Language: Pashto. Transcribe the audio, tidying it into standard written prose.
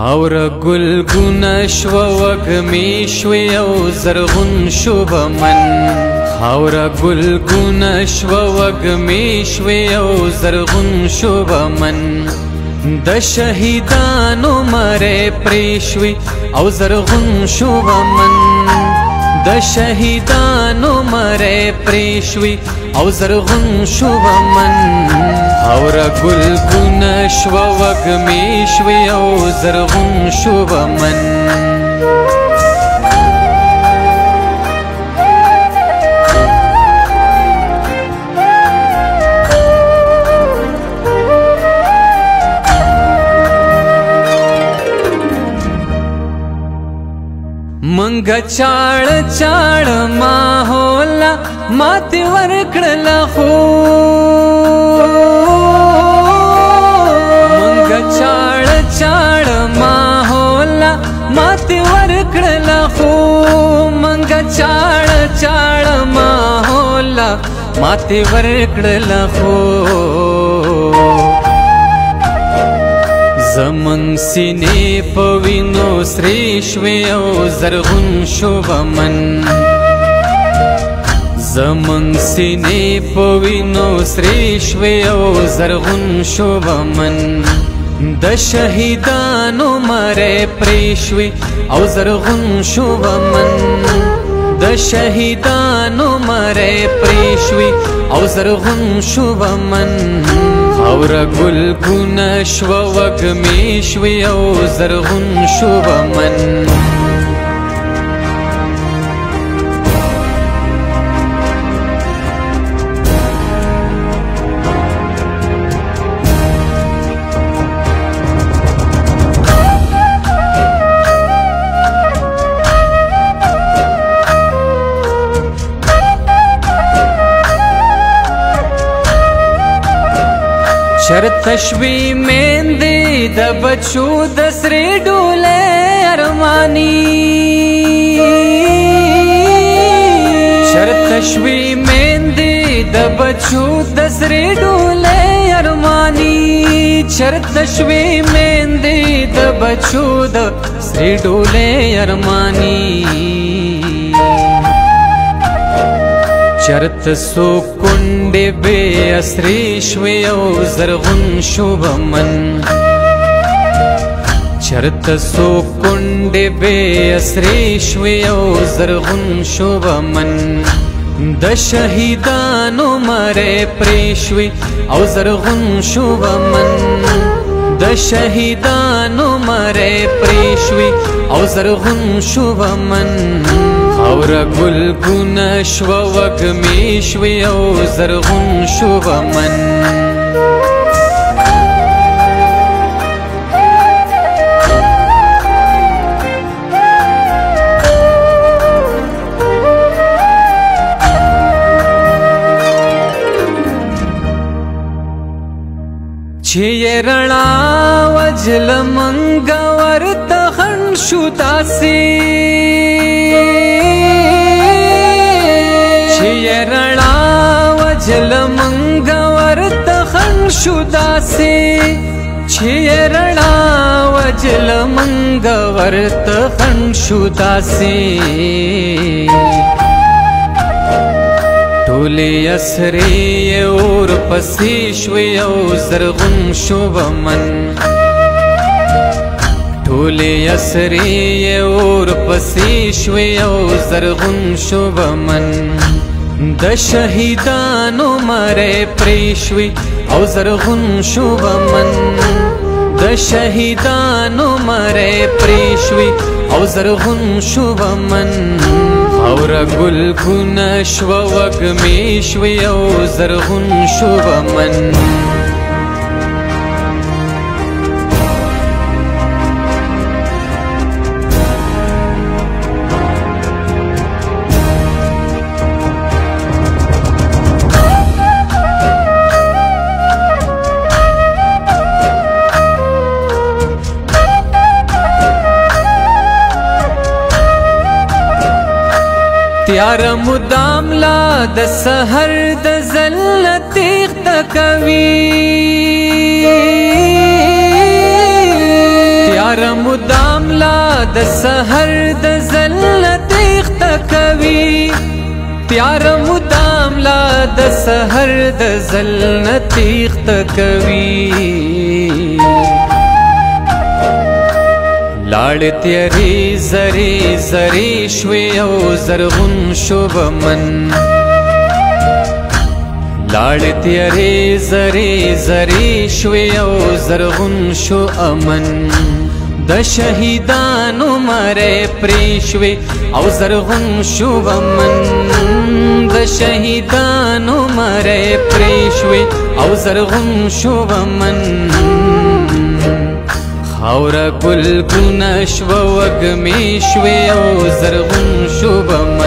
اور گلگون شو وگمی شوی او زرغون شو بمن اور گلگون شو وگمی شوی او زرغون شو بمن د شهیدانو مره پریشوی او زرغون شو بمن د شهیدانو مره پریشوی او زرغون شو بمن اور گلگون شو وگمی شوی او زرغون شو بمن منگا چاڑ چاڑ ماحولا ماتی ورکڑلا خو منگا چاڑ چاڑ ماحولا ماتی ورکڑلا خو منگا چاڑ چاڑ ماحولا ماتی ورکڑلا خو زمن سینې په وینو سرې شوې او زرغون شو بمن زمن سینې په وینو سرې شوې او زرغون شو بمن د شهیدانو مره پرې شوې او زرغون شو بمن د شهیدانو مره پرې شوې او زرغون شو بمن اور گلگون شو وگمی شوی او زرغون شو بمن چرته شوی میندې د بچو د سرې ډولۍ ارماني چرته شوی میندې د بچو د سرې ډولۍ ارماني چرته شوی میندې د بچو د سرې ډولۍ ارماني چرت سو کنڈے بے اسری شوی او زرغون شو بمن چرت سو کنڈے بے اسری شوی او زرغون شو بمن د شهیدانو مره پریشوی او زرغون شو بمن د شهیدانو مره پریشوی او زرغون شو بمن اور گلگون شو وگمی شوی او زرغون شو بمن چه رڼا وجل منگا ورته خن شو داسې چه رڼا وجل منگا ورته خن شو داسې چه رڼا وجل منگا ورته خن شو داسې ټولې اسرې اور پسې شوې او زرغون شو بمن ټولې اسرې اور پسې شوې او زرغون شو بمن د شهیدانو مره پرې شوې او زرغون شو بمن د شهیدانو مره پرې شوې او زرغون شو بمن اور گلگون شو وگمی شوی او زرغون شو بمن تیار مدام لا د سحر د زلت تخت کوي پیار مدام لا د سحر د زلت اختکوي پیار مدام لا د سحر د زلت اختکوي لاړ تیری زری زری شوي او زرغون شو بمن لاړ تیری زری زری شوي او زرغون شو امن د شهیدانو مره پریشوي او زرغون شو امن د شهیدانو مره پریشوي او زرغون شو امن خاور گل گونه شو وږمې شوي او زرغون شو امن